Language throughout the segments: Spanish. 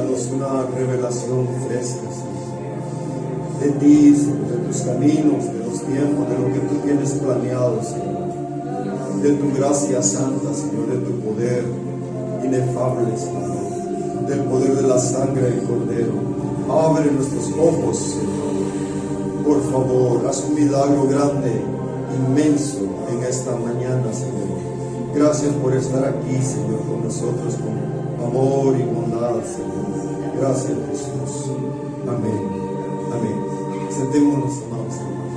danos una revelación fresca, Señor, de ti, Señor, de tus caminos, de los tiempos, de lo que tú tienes planeado, Señor, de tu gracia santa, Señor, de tu poder inefable, Señor, del poder de la sangre del Cordero. Abre nuestros ojos, Señor, por favor, haz un milagro grande, inmenso en esta mañana, Señor. Gracias por estar aquí, Señor, con nosotros, con amor y bondad, Señor. Gracias, Jesús. Amén. Amén. Sentémonos, amados hermanos.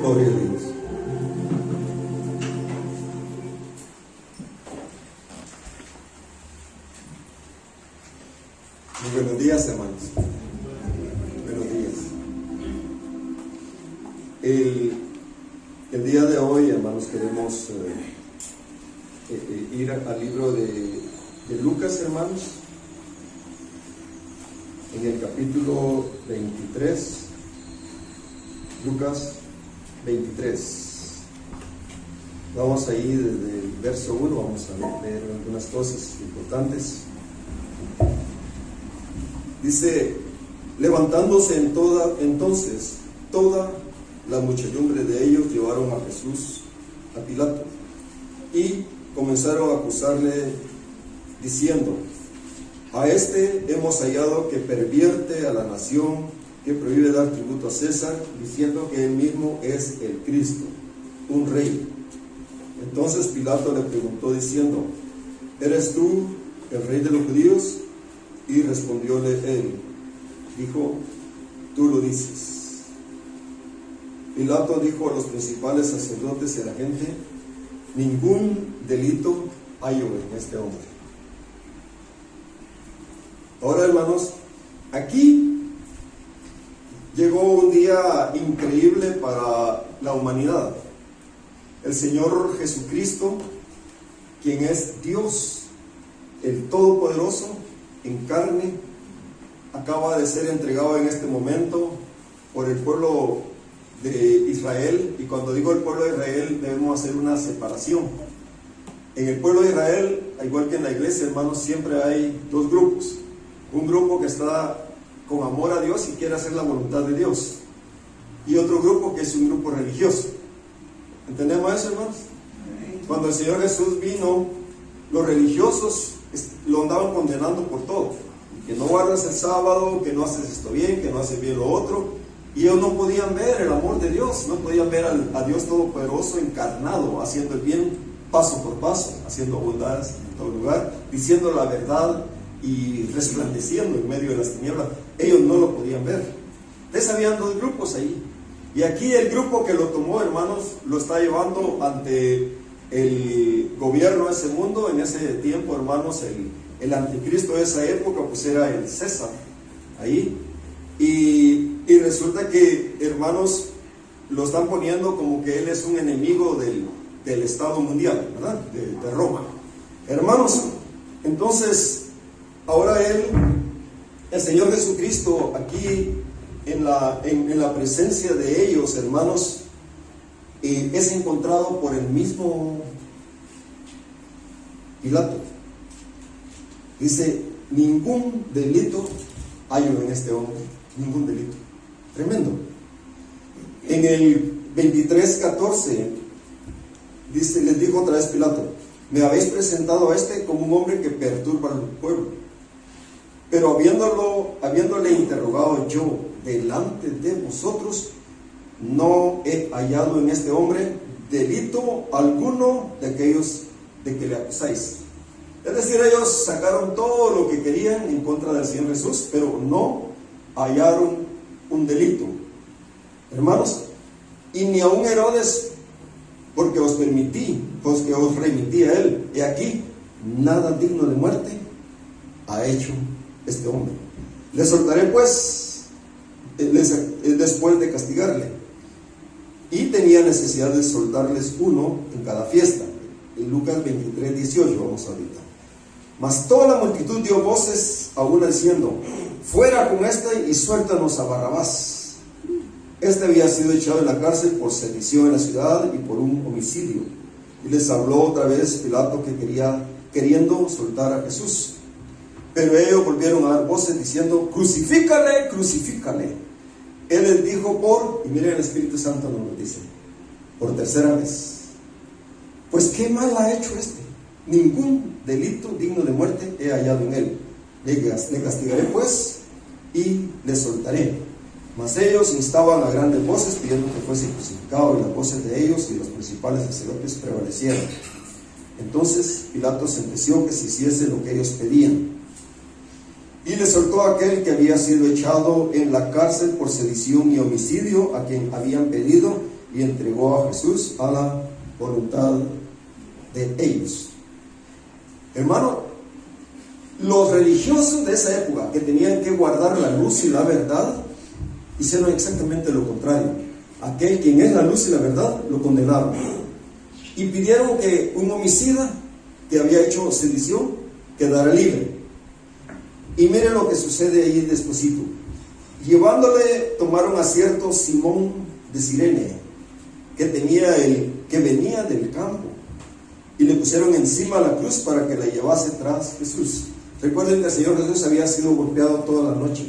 Gloria a Dios. Muy buenos días, hermanos. Buenos días. El día de hoy, hermanos, queremos ir al libro de Lucas, hermanos, en el capítulo 23, Lucas 23. Vamos ahí desde el verso 1, vamos a leer algunas cosas importantes. Dice: levantándose entonces toda la muchedumbre de ellos, llevaron a Jesús a Pilato y comenzaron a acusarle diciendo: a este hemos hallado que pervierte a la nación, que prohíbe dar tributo a César, diciendo que él mismo es el Cristo, un rey. Entonces Pilato le preguntó diciendo: ¿eres tú el rey de los judíos? Y respondióle él, dijo: tú lo dices. Pilato dijo a los principales sacerdotes y a la gente: ningún delito hallo en este hombre. Ahora, hermanos, aquí llegó un día increíble para la humanidad. El Señor Jesucristo, quien es Dios, el Todopoderoso, en carne, acaba de ser entregado en este momento por el pueblo de Israel. Y cuando digo el pueblo de Israel, debemos hacer una separación. En el pueblo de Israel, igual que en la iglesia, hermanos, siempre hay dos grupos. Un grupo que está con amor a Dios y quiere hacer la voluntad de Dios, y otro grupo que es un grupo religioso. ¿Entendemos eso, hermanos? Cuando el Señor Jesús vino, los religiosos lo andaban condenando por todo: que no guardas el sábado, que no haces esto bien, que no haces bien lo otro. Y ellos no podían ver el amor de Dios, no podían ver a Dios Todopoderoso encarnado, haciendo el bien paso por paso, haciendo bondades en todo lugar, diciendo la verdad y resplandeciendo en medio de las tinieblas. Ellos no lo podían ver. Entonces habían dos grupos ahí. Y aquí el grupo que lo tomó, hermanos, lo está llevando ante el gobierno de ese mundo. En ese tiempo, hermanos, el anticristo de esa época pues era el César ahí. Y resulta que, hermanos, lo están poniendo como que él es un enemigo del Estado mundial, ¿verdad? De Roma. Hermanos, entonces, ahora el Señor Jesucristo, aquí en la presencia de ellos, hermanos, es encontrado por el mismo Pilato. Dice: ningún delito hallo en este hombre, ningún delito. Tremendo. En el 23:14 dice, les dijo otra vez Pilato: me habéis presentado a este como un hombre que perturba al pueblo. Pero habiéndole interrogado yo delante de vosotros, no he hallado en este hombre delito alguno de aquellos de que le acusáis. Es decir, ellos sacaron todo lo que querían en contra del Señor Jesús, pero no hallaron un delito. Hermanos, y ni aun Herodes, porque os remití a él, y aquí nada digno de muerte ha hecho este hombre. Le soltaré pues después de castigarle. Y tenía necesidad de soltarles uno en cada fiesta. En Lucas 23:18 vamos ahorita. Mas toda la multitud dio voces a una diciendo: fuera con este y suéltanos a Barrabás. Este había sido echado en la cárcel por sedición en la ciudad y por un homicidio. Y les habló otra vez Pilato que quería queriendo soltar a Jesús. Pero ellos volvieron a dar voces diciendo: crucifícale, crucifícale. Él les dijo y miren, el Espíritu Santo nos lo dice, por tercera vez: pues qué mal ha hecho este, ningún delito digno de muerte he hallado en él. Le castigaré pues y le soltaré. Mas ellos instaban a grandes voces pidiendo que fuese crucificado, y las voces de ellos y los principales sacerdotes prevalecieron. Entonces Pilato sentenció que se hiciese lo que ellos pedían, y le soltó a aquel que había sido echado en la cárcel por sedición y homicidio, a quien habían pedido, y entregó a Jesús a la voluntad de ellos. Hermano, los religiosos de esa época, que tenían que guardar la luz y la verdad, hicieron exactamente lo contrario. Aquel quien es la luz y la verdad lo condenaron, y pidieron que un homicida que había hecho sedición quedara libre. Y miren lo que sucede ahí despuesito. Llevándole, tomaron a cierto Simón de Cirene, que venía del campo, y le pusieron encima la cruz para que la llevase tras Jesús. Recuerden que el Señor Jesús había sido golpeado toda la noche,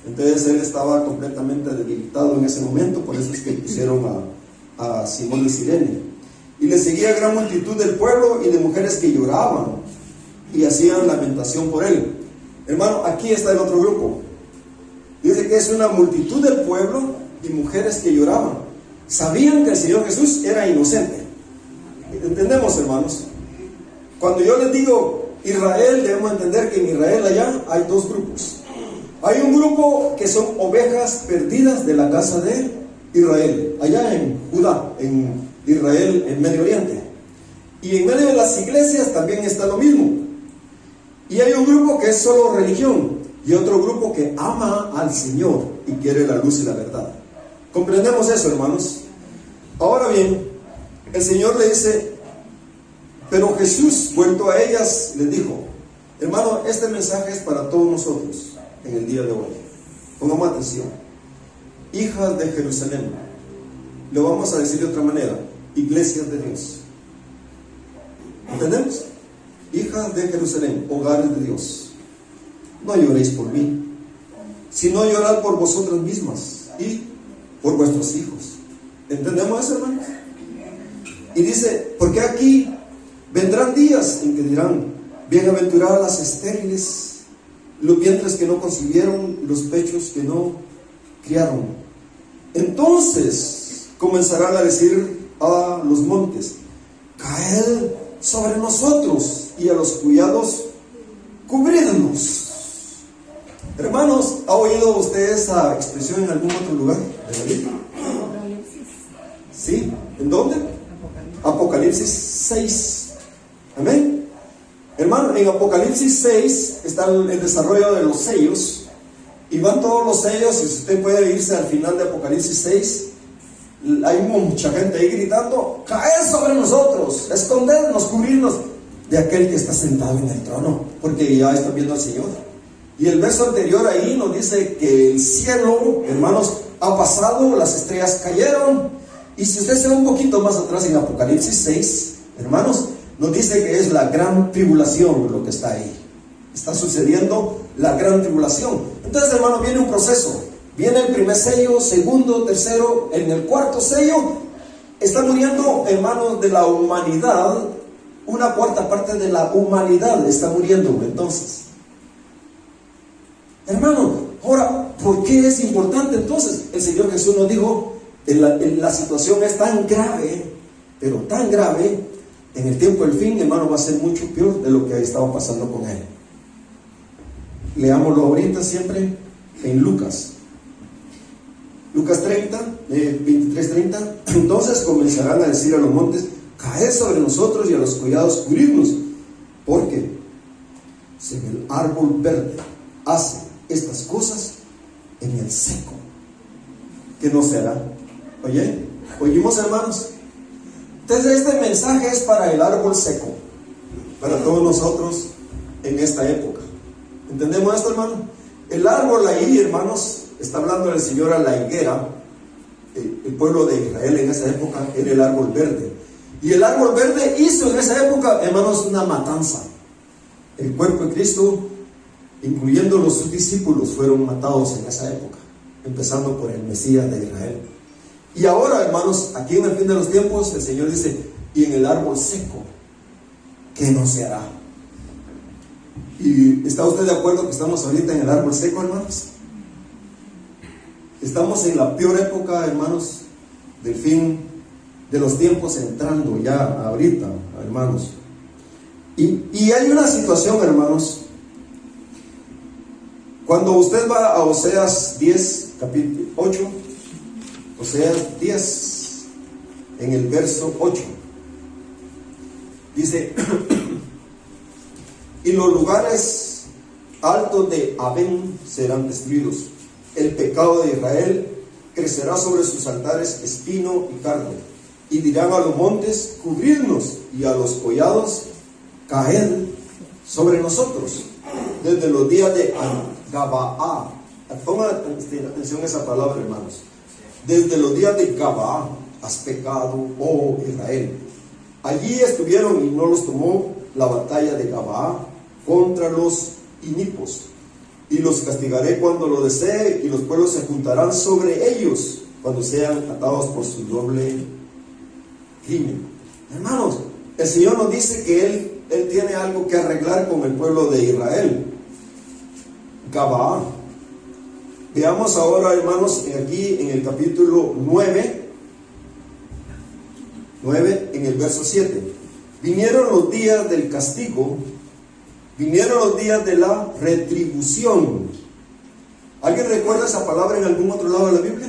entonces él estaba completamente debilitado en ese momento. Por eso es que pusieron a Simón de Cirene. Y le seguía gran multitud del pueblo y de mujeres que lloraban y hacían lamentación por él. Hermano, aquí está el otro grupo. Dice que es una multitud del pueblo y mujeres que lloraban. Sabían que el Señor Jesús era inocente. ¿Entendemos, hermanos? Cuando yo les digo Israel, debemos entender que en Israel allá hay dos grupos. Hay un grupo que son ovejas perdidas de la casa de Israel, allá en Judá, en Israel, en Medio Oriente. Y en medio de las iglesias también está lo mismo. Y hay un grupo que es solo religión, y otro grupo que ama al Señor y quiere la luz y la verdad. ¿Comprendemos eso, hermanos? Ahora bien, el Señor le dice, pero Jesús, vuelto a ellas, les dijo: hermano, este mensaje es para todos nosotros en el día de hoy. Pongamos atención. Hijas de Jerusalén, lo vamos a decir de otra manera: iglesias de Dios. ¿Entendemos? Hijas de Jerusalén, hogares de Dios, no lloréis por mí, sino llorad por vosotras mismas y por vuestros hijos. ¿Entendemos eso, hermanos? Y dice, porque aquí vendrán días en que dirán: bienaventuradas las estériles, los vientres que no concibieron, los pechos que no criaron. Entonces comenzarán a decir a los montes: caed sobre nosotros, y a los collados cubridnos. Hermanos, ¿ha oído usted esa expresión en algún otro lugar de la Biblia? ¿Sí? ¿En dónde? Apocalipsis 6. Amén. Hermano, en Apocalipsis 6 está el desarrollo de los sellos, y van todos los sellos, y si usted puede irse al final de Apocalipsis 6, hay mucha gente ahí gritando: caed sobre nosotros, escondernos, cubrirnos de aquel que está sentado en el trono, porque ya están viendo al Señor. Y el verso anterior ahí nos dice que el cielo, hermanos, ha pasado, las estrellas cayeron. Y si usted se va un poquito más atrás en Apocalipsis 6, hermanos, nos dice que es la gran tribulación lo que está ahí. Está sucediendo la gran tribulación. Entonces, hermano, viene un proceso. Viene el primer sello, segundo, tercero. En el cuarto sello está muriendo, hermanos, de la humanidad. Una cuarta parte de la humanidad está muriendo. Entonces, hermano, ahora, ¿por qué es importante entonces? El Señor Jesús nos dijo: la situación es tan grave, pero tan grave, en el tiempo del fin, hermano, va a ser mucho peor de lo que estaba pasando con él. Leámoslo ahorita siempre en Lucas 30, 23-30. Entonces comenzarán a decir a los montes: caed sobre nosotros, y a los collados cubrirnos, porque si el árbol verde hace estas cosas en el seco, ¿qué no será? ¿Oímos, hermanos? Entonces este mensaje es para el árbol seco, para todos nosotros en esta época. ¿Entendemos esto, hermano? El árbol ahí, hermanos, está hablando del Señor a la higuera. El pueblo de Israel en esa época era el árbol verde. Y el árbol verde hizo en esa época, hermanos, una matanza. El cuerpo de Cristo, incluyendo sus discípulos, fueron matados en esa época, empezando por el Mesías de Israel. Y ahora, hermanos, aquí en el fin de los tiempos, el Señor dice, y en el árbol seco, ¿qué no se hará? ¿Y está usted de acuerdo que estamos ahorita en el árbol seco, hermanos? Estamos en la peor época, hermanos, del fin de los tiempos, entrando ya ahorita, hermanos. Y hay una situación, hermanos, cuando usted va a Oseas 10, capítulo 8, Oseas 10, en el verso 8, dice, y los lugares altos de Abén serán destruidos. El pecado de Israel crecerá sobre sus altares espino y cardo. Y dirán a los montes, cubrirnos, y a los collados, caer sobre nosotros. Desde los días de Gabaá. Pongan atención a esa palabra, hermanos. Desde los días de Gabaá has pecado, oh Israel. Allí estuvieron y no los tomó la batalla de Gabaá contra los inipos. Y los castigaré cuando lo desee, y los pueblos se juntarán sobre ellos cuando sean atados por su doble crimen. Hermanos, el Señor nos dice que Él tiene algo que arreglar con el pueblo de Israel. Gabaá. Veamos ahora, hermanos, aquí en el capítulo 9, en el verso 7. Vinieron los días del castigo, vinieron los días de la retribución. ¿Alguien recuerda esa palabra en algún otro lado de la Biblia?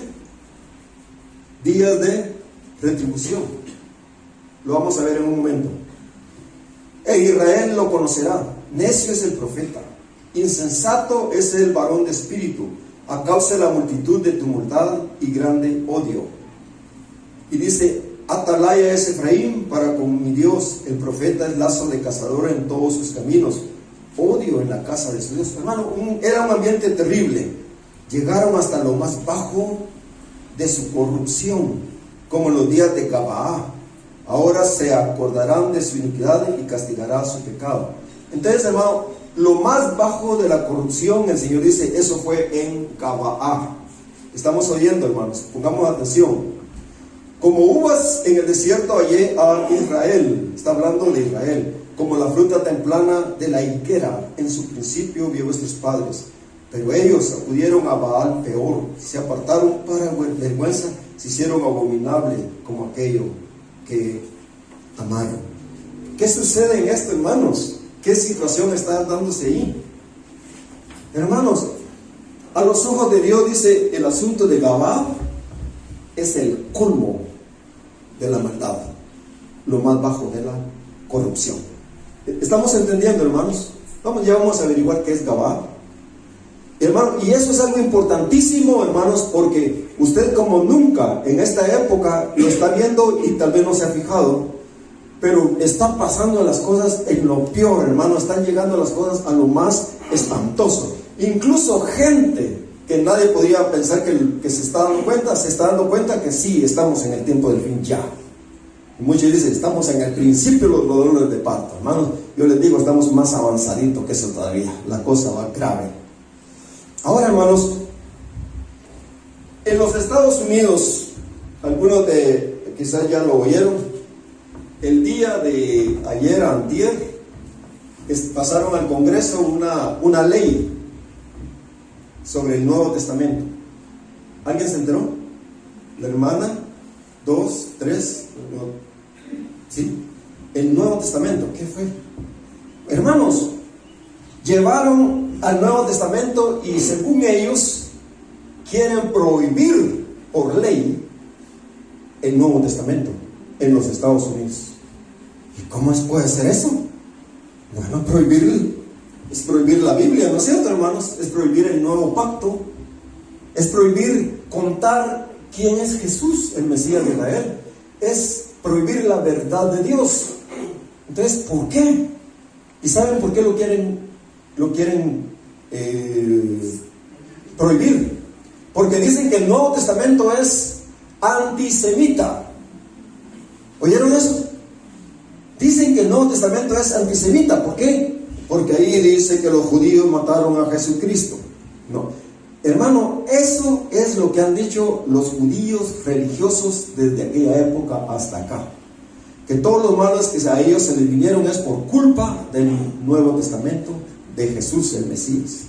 Días de retribución. Lo vamos a ver en un momento. E Israel lo conocerá. Necio es el profeta, insensato es el varón de espíritu, a causa de la multitud de tumultad y grande odio. Y dice, atalaya es Efraín para con mi Dios, el profeta es lazo de cazador en todos sus caminos, odio en la casa de su Dios. Hermano, era un ambiente terrible. Llegaron hasta lo más bajo de su corrupción, como en los días de Gabaá. Ahora se acordarán de su iniquidad y castigará su pecado. Entonces, hermano, lo más bajo de la corrupción, el Señor dice, eso fue en Gabaá. Estamos oyendo, hermanos, pongamos atención. Como uvas en el desierto hallé a Israel. Está hablando de Israel. Como la fruta temprana de la higuera, en su principio vio vuestros padres. Pero ellos acudieron a Baal peor, se apartaron para vergüenza, se hicieron abominable como aquello que amaron. ¿Qué sucede en esto, hermanos? ¿Qué situación está dándose ahí? Hermanos, a los ojos de Dios, dice, el asunto de Gabaá es el colmo de la maldad, lo más bajo de la corrupción. ¿Estamos entendiendo, hermanos? Ya vamos a averiguar qué es Gabaá. Hermano, y eso es algo importantísimo, hermanos, porque usted como nunca en esta época lo está viendo y tal vez no se ha fijado, pero están pasando las cosas en lo peor, hermano. Están llegando las cosas a lo más espantoso. Incluso gente que nadie podría pensar que se está dando cuenta que sí, estamos en el tiempo del fin ya. Y muchos dicen, estamos en el principio de los dolores de parto. Hermanos, yo les digo, estamos más avanzaditos que eso todavía. La cosa va grave. Ahora, hermanos, en los Estados Unidos, algunos de quizás ya lo oyeron, el día de ayer, antier, pasaron al Congreso una ley sobre el Nuevo Testamento. ¿Alguien se enteró? La hermana, 2, 3, ¿sí? El Nuevo Testamento, ¿qué fue? Hermanos, llevaron al Nuevo Testamento y según ellos quieren prohibir por ley el Nuevo Testamento en los Estados Unidos. ¿Y cómo puede ser eso? Bueno, es prohibir la Biblia, ¿no es cierto, hermanos? Es prohibir el nuevo pacto, es prohibir contar quién es Jesús, el Mesías de Israel, es prohibir la verdad de Dios. Entonces, ¿por qué? ¿Y saben por qué lo quieren prohibir? Porque dicen que el Nuevo Testamento es antisemita. ¿Oyeron eso? Nuevo Testamento es antisemita. ¿Por qué? Porque ahí dice que los judíos mataron a Jesucristo. No, hermano, eso es lo que han dicho los judíos religiosos desde aquella época hasta acá. Que todos los males que a ellos se les vinieron es por culpa del Nuevo Testamento, de Jesús el Mesías.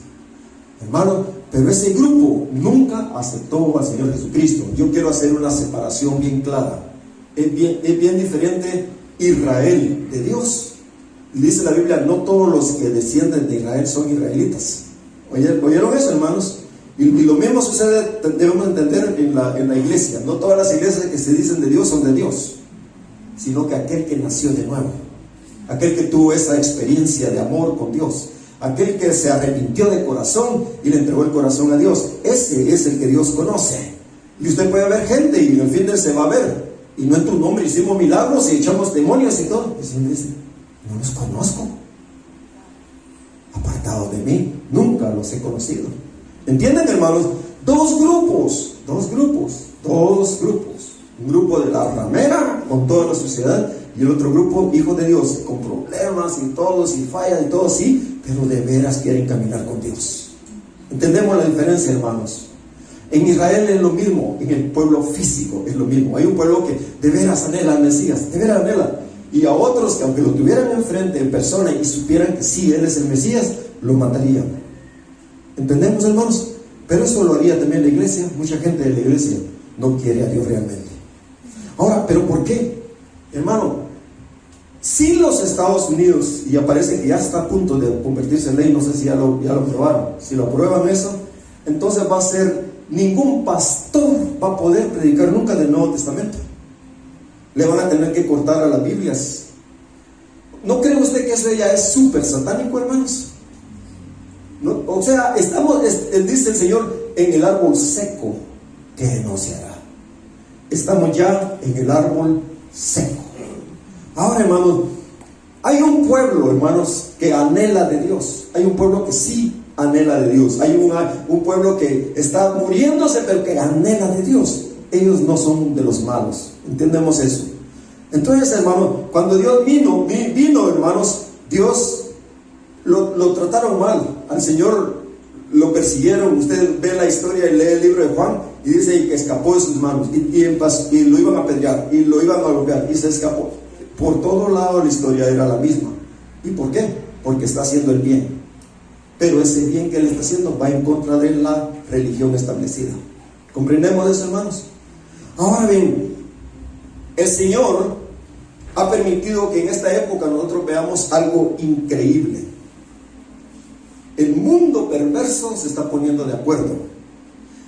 Hermano, pero ese grupo nunca aceptó al Señor Jesucristo. Yo quiero hacer una separación bien clara. Es bien diferente Israel de Dios. Dice la Biblia, no todos los que descienden de Israel son israelitas. ¿Oyeron eso, hermanos? Y lo mismo sucede, debemos entender en la iglesia. No todas las iglesias que se dicen de Dios son de Dios, sino que aquel que nació de nuevo, aquel que tuvo esa experiencia de amor con Dios, aquel que se arrepintió de corazón y le entregó el corazón a Dios, ese es el que Dios conoce. Y usted puede ver gente y en fin de se va a ver, y no en tu nombre hicimos milagros y echamos demonios y todo. Y el Señor dice, no los conozco, apartados de mí, nunca los he conocido. ¿Entienden, hermanos? Dos grupos. Un grupo de la ramera con toda la sociedad, y el otro grupo, hijos de Dios, con problemas y todos, y fallan y todo, sí, pero de veras quieren caminar con Dios. ¿Entendemos la diferencia, hermanos? En Israel es lo mismo, en el pueblo físico es lo mismo. Hay un pueblo que de veras anhela al Mesías, de veras anhela. Y a otros que aunque lo tuvieran enfrente en persona y supieran que sí, Él es el Mesías, lo matarían. ¿Entendemos, hermanos? Pero eso lo haría también la iglesia. Mucha gente de la iglesia no quiere a Dios realmente. Ahora, ¿pero por qué? Hermano, si los Estados Unidos, y aparece que ya está a punto de convertirse en ley, no sé si ya lo aprobaron, si lo aprueban eso, entonces va a ser, ningún pastor va a poder predicar nunca del Nuevo Testamento. Le van a tener que cortar a las Biblias. ¿No cree usted que eso ya es súper satánico, hermanos? ¿No? O sea, dice el Señor, en el árbol seco, que no se hará. Estamos ya en el árbol seco. Ahora, hermanos, hay un pueblo, hermanos, que anhela de Dios. Hay un pueblo que sí anhela de Dios. Hay un pueblo que está muriéndose, pero que anhela de Dios. Ellos no son de los malos. ¿Entendemos eso? Entonces, hermanos, cuando Dios vino, hermanos, Dios lo trataron mal. Al Señor lo persiguieron. Usted ve la historia y lee el libro de Juan y dice que escapó de sus manos y lo iban a apedrear y lo iban a golpear y se escapó. Por todo lado la historia era la misma. ¿Y por qué? Porque está haciendo el bien, pero ese bien que él está haciendo va en contra de la religión establecida. ¿Comprendemos eso, hermanos? Ahora bien, el Señor ha permitido que en esta época nosotros veamos algo increíble. El mundo perverso se está poniendo de acuerdo.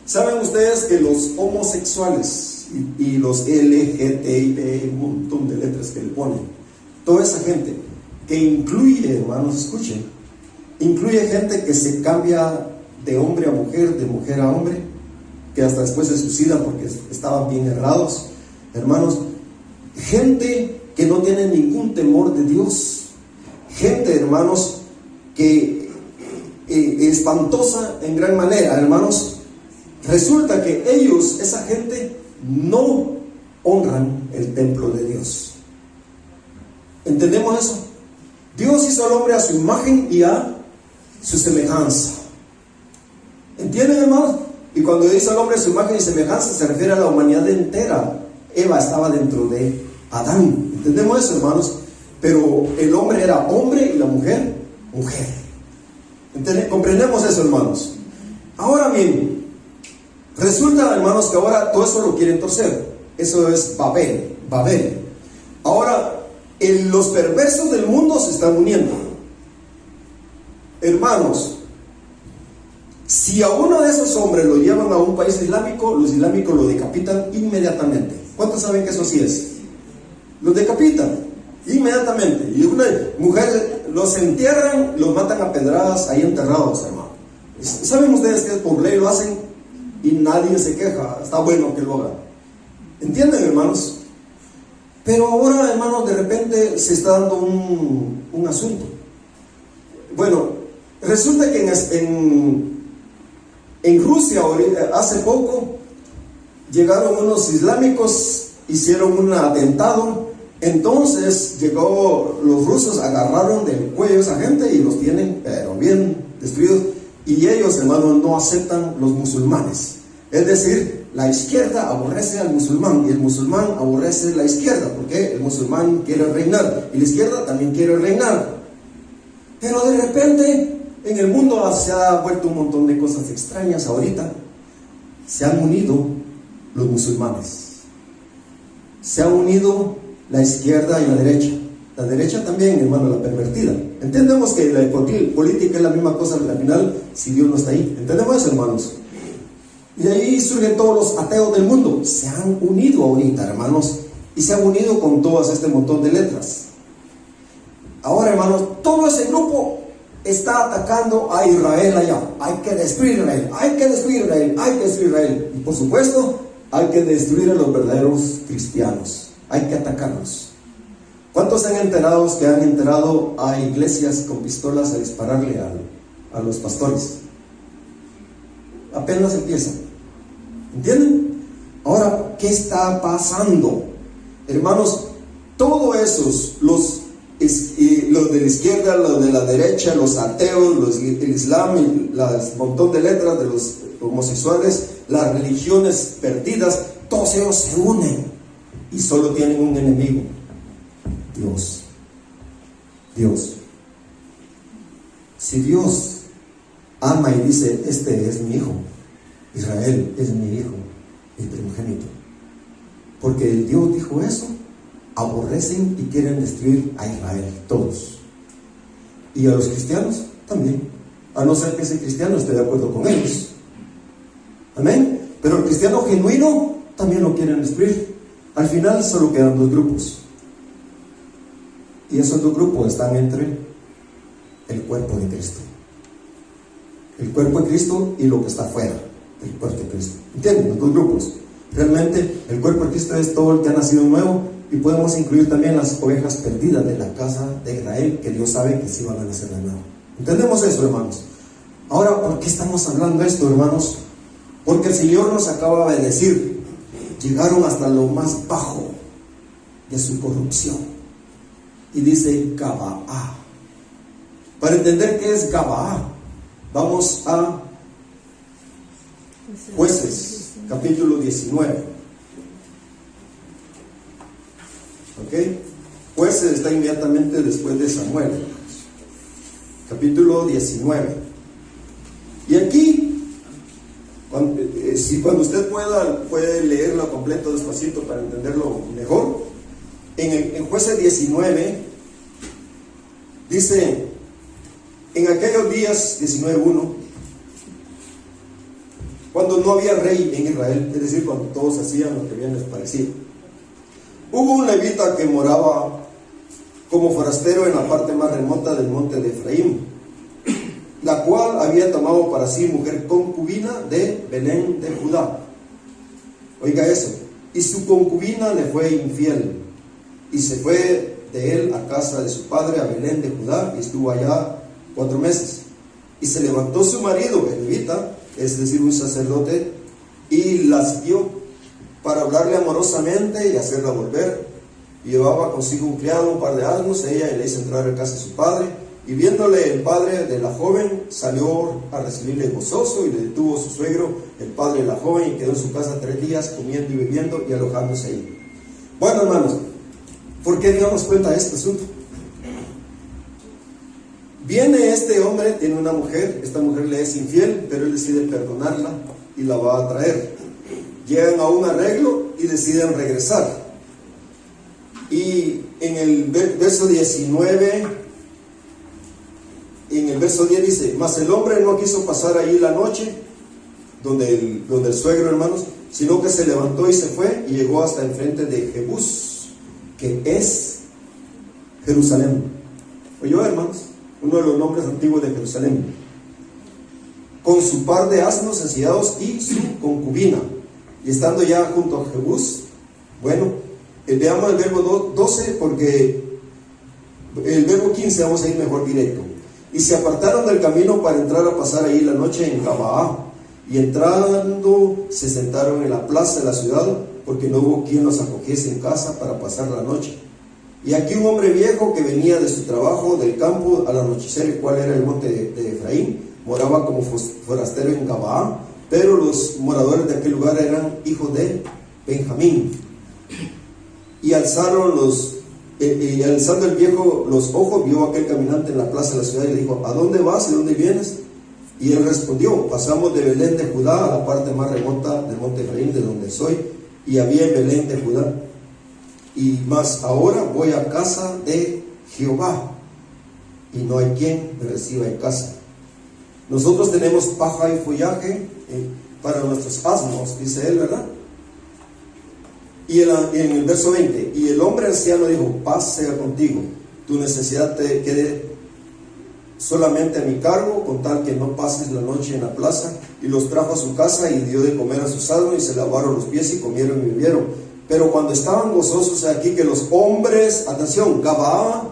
¿Saben ustedes que los homosexuales y los LGTB, un montón de letras que le ponen, toda esa gente que incluye, hermanos, escuchen, incluye gente que se cambia de hombre a mujer, de mujer a hombre, que hasta después se suicidan porque estaban bien errados, hermanos, gente que no tiene ningún temor de Dios, gente, hermanos, que espantosa en gran manera, hermanos. Resulta que ellos, esa gente, no honran el templo de Dios. ¿Entendemos eso? Dios hizo al hombre a su imagen y a su semejanza. ¿Entienden, hermanos? Y cuando hizo al hombre a su imagen y semejanza, se refiere a la humanidad entera. Eva estaba dentro de Adán. ¿Entendemos eso, hermanos? Pero el hombre era hombre y la mujer, mujer. ¿Comprendemos eso, hermanos? Ahora bien, resulta, hermanos, que ahora todo eso lo quieren torcer. Eso es Babel. Ahora, los perversos del mundo se están uniendo. Hermanos, si a uno de esos hombres lo llevan a un país islámico, los islámicos lo decapitan inmediatamente. ¿Cuántos saben que eso sí es? Los decapitan inmediatamente. Y una mujer los entierran, los matan a pedradas ahí enterrados, hermano. ¿Saben ustedes que por ley lo hacen? Y nadie se queja, está bueno que lo hagan. ¿Entienden, hermanos? Pero ahora, hermanos, de repente se está dando un asunto. Bueno, resulta que en Rusia, hace poco, llegaron unos islámicos, hicieron un atentado Entonces los rusos agarraron del cuello a esa gente y los tienen, pero bien destruidos. Y ellos, hermanos, no aceptan los musulmanes. Es decir, la izquierda aborrece al musulmán y el musulmán aborrece la izquierda, porque el musulmán quiere reinar y la izquierda también quiere reinar. Pero de repente en el mundo se ha vuelto un montón de cosas extrañas. Ahorita se han unido los musulmanes, se ha unido la izquierda y la derecha. La derecha también, hermano, la pervertida. Entendemos que la política es la misma cosa al final si Dios no está ahí. ¿Entendemos eso, hermanos? Y de ahí surgen todos los ateos del mundo. Se han unido ahorita, hermanos, y se han unido con todas este montón de letras. Ahora, hermanos, todo ese grupo está atacando a Israel allá. Hay que destruir Israel, hay que destruir Israel, hay que destruir Israel. Y por supuesto, hay que destruir a los verdaderos cristianos. Hay que atacarlos. ¿Cuántos se han enterado que han entrado a iglesias con pistolas a dispararle a los pastores? Apenas empiezan. ¿Entienden? Ahora, ¿qué está pasando? Hermanos, todos esos, los de la izquierda, los de la derecha, los ateos, el islam, el montón de letras de los homosexuales, las religiones perdidas, todos ellos se unen y solo tienen un enemigo: Dios. Dios. Si Dios ama y dice: este es mi hijo, Israel es mi hijo, el primogénito, porque el Dios dijo eso, aborrecen y quieren destruir a Israel, todos. Y a los cristianos también, a no ser que ese cristiano esté de acuerdo con ellos. Amén. Pero el cristiano genuino también lo quieren destruir. Al final solo quedan dos grupos, y esos dos grupos están entre el cuerpo de Cristo, el cuerpo de Cristo y lo que está fuera del cuerpo de Cristo. ¿Entienden? Los dos grupos. Realmente el cuerpo de Cristo es todo el que ha nacido nuevo, y podemos incluir también las ovejas perdidas de la casa de Israel, que Dios sabe que sí van a nacer de nuevo. ¿Entendemos eso, hermanos? Ahora, ¿por qué estamos hablando de esto, hermanos? Porque el Señor nos acaba de decir: llegaron hasta lo más bajo de su corrupción. Y dice Gabaá. Para entender qué es Gabaá, vamos a Jueces, capítulo 19. ¿Ok? Jueces está inmediatamente después de Samuel. Capítulo 19. Y aquí, cuando usted puede leerlo completo despacito para entenderlo mejor. En Jueces 19 dice: en aquellos días, 19:1, cuando no había rey en Israel, es decir, cuando todos hacían lo que bien les parecía, hubo un levita que moraba como forastero en la parte más remota del monte de Efraín, la cual había tomado para sí mujer concubina de Belén de Judá. Oiga eso. Y su concubina le fue infiel, y se fue de él a casa de su padre, a Belén de Judá, y estuvo allá 4 meses. Y se levantó su marido, el levita, es decir, un sacerdote, y la siguió para hablarle amorosamente y hacerla volver. Y llevaba consigo un criado, un par de asnos. Ella le hizo entrar a casa de su padre, y viéndole el padre de la joven, salió a recibirle gozoso, y le detuvo su suegro, el padre de la joven, y quedó en su casa 3 días, comiendo y bebiendo y alojándose ahí. Bueno, hermanos, ¿por qué Dios nos cuenta este asunto? Viene este hombre, tiene una mujer, esta mujer le es infiel, pero él decide perdonarla y la va a traer. Llegan a un arreglo y deciden regresar. Y en el verso 19, en el verso 10 dice: mas el hombre no quiso pasar ahí la noche, donde el suegro, hermanos, sino que se levantó y se fue, y llegó hasta enfrente de Jebús, que es Jerusalén. ¿Oyó, hermanos? Uno de los nombres antiguos de Jerusalén, con su par de asnos ensillados y su concubina. Y estando ya junto a Jebús, bueno, veamos el verbo 12, porque el verbo 15 vamos a ir mejor directo. Y se apartaron del camino para entrar a pasar ahí la noche en Gabaá. Y entrando se sentaron en la plaza de la ciudad, porque no hubo quien los acogiese en casa para pasar la noche. Y aquí un hombre viejo que venía de su trabajo del campo al anochecer, el cual era el monte de Efraín, moraba como forastero en Gabaa, pero los moradores de aquel lugar eran hijos de Benjamín. Y alzando el viejo los ojos, vio a aquel caminante en la plaza de la ciudad y le dijo: ¿a dónde vas y dónde vienes? Y él respondió: pasamos de Belén de Judá a la parte más remota del monte Efraín, de donde soy, y había en Belén de Judá. Y más ahora voy a casa de Jehová, y no hay quien me reciba en casa. Nosotros tenemos paja y follaje para nuestros asnos, dice él, ¿verdad? Y en el verso 20, y el hombre anciano dijo: paz sea contigo, tu necesidad te quede solamente a mi cargo, con tal que no pases la noche en la plaza. Y los trajo a su casa y dio de comer a sus asnos, y se lavaron los pies y comieron y bebieron. Pero cuando estaban gozosos, aquí que los hombres, atención, Gabaa,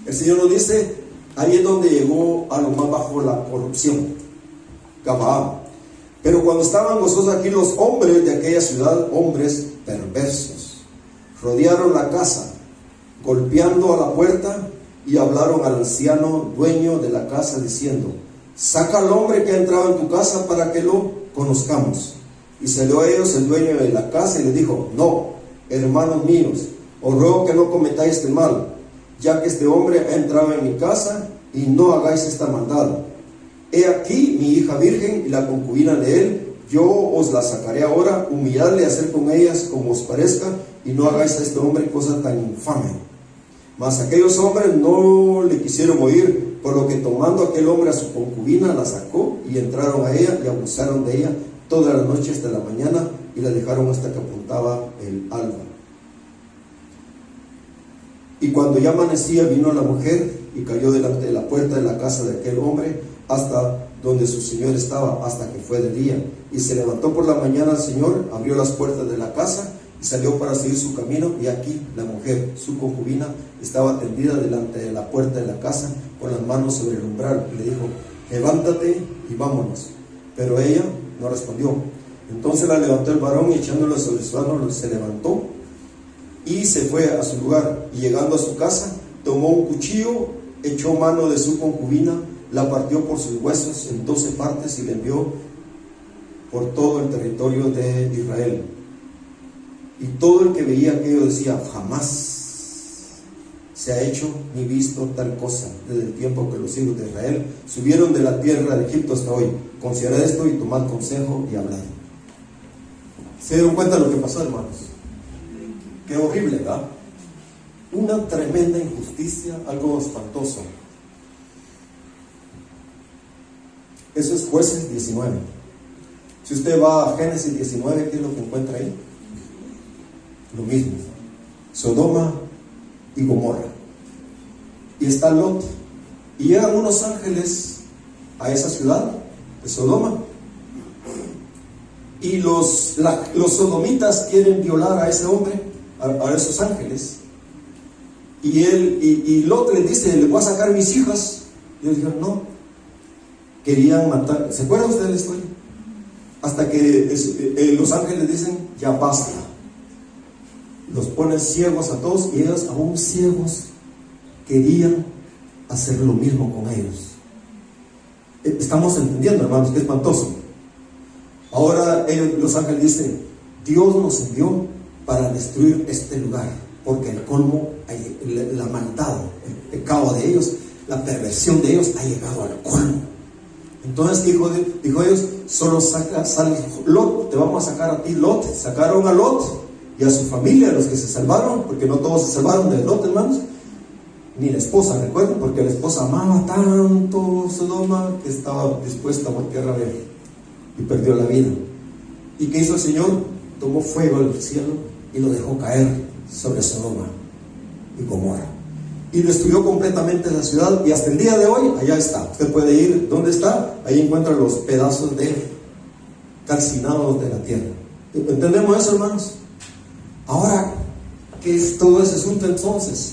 el Señor nos dice, ahí es donde llegó a lo más bajo la corrupción, Gabaa. Pero cuando estaban gozosos aquí, los hombres de aquella ciudad, hombres perversos, rodearon la casa, golpeando a la puerta, y hablaron al anciano dueño de la casa, diciendo: saca al hombre que ha entrado en tu casa para que lo conozcamos. Y salió a ellos el dueño de la casa y les dijo: no, hermanos míos, os ruego que no cometáis este mal, ya que este hombre ha entrado en mi casa, y no hagáis esta maldad. He aquí mi hija virgen y la concubina de él, yo os la sacaré ahora, humilladle y hacer con ellas como os parezca, y no hagáis a este hombre cosa tan infame. Mas aquellos hombres no le quisieron oír, por lo que tomando aquel hombre a su concubina, la sacó, y entraron a ella y abusaron de ella toda la noche hasta la mañana, y la dejaron hasta que apuntaba el alba. Y cuando ya amanecía, vino la mujer y cayó delante de la puerta de la casa de aquel hombre, hasta donde su señor estaba, hasta que fue de día. Y se levantó por la mañana el Señor, abrió las puertas de la casa y salió para seguir su camino. Y aquí la mujer, su concubina, estaba tendida delante de la puerta de la casa, con las manos sobre el umbral. Y le dijo: levántate y vámonos. Pero ella no respondió. Entonces la levantó el varón, y echándola sobre su asno, se levantó y se fue a su lugar. Y llegando a su casa, tomó un cuchillo, echó mano de su concubina, la partió por sus huesos en 12 partes y la envió por todo el territorio de Israel. Y todo el que veía aquello decía: jamás se ha hecho ni visto tal cosa desde el tiempo que los hijos de Israel subieron de la tierra de Egipto hasta hoy. Considerad esto y tomad consejo y hablad. ¿Se dieron cuenta de lo que pasó, hermanos? Qué horrible, ¿verdad? Una tremenda injusticia, algo espantoso. Eso es Jueces 19. Si usted va a Génesis 19, ¿qué es lo que encuentra ahí? Lo mismo. Sodoma y Gomorra. Y está Lot. Y llegan unos ángeles a esa ciudad de Sodoma. Y los sodomitas quieren violar a ese hombre, a esos ángeles. Y Lot les dice: le voy a sacar mis hijas. Y ellos dijeron: no. Querían matar. ¿Se acuerdan ustedes de la historia? Hasta que los ángeles dicen: ya basta. Los ponen ciegos a todos, y ellos, aún ciegos, querían hacer lo mismo con ellos. Estamos entendiendo, hermanos, qué espantoso. Ahora los ángeles dicen: Dios nos envió para destruir este lugar, porque el colmo, la maldad, el pecado de ellos, la perversión de ellos ha llegado al colmo. Entonces dijo ellos: solo sale Lot, te vamos a sacar a ti, Lot. Sacaron a Lot y a su familia, a los que se salvaron, porque no todos se salvaron de Lot, hermanos, ni la esposa, recuerden, porque la esposa amaba tanto Sodoma que estaba dispuesta a voltear a ver, y perdió la vida. ¿Y qué hizo el Señor? Tomó fuego del cielo y lo dejó caer sobre Sodoma y Gomorra, y destruyó completamente la ciudad. Y hasta el día de hoy, allá está. Usted puede ir, ¿dónde está? Ahí encuentra los pedazos de calcinados de la tierra. ¿Entendemos eso, hermanos? Ahora, ¿qué es todo ese asunto entonces?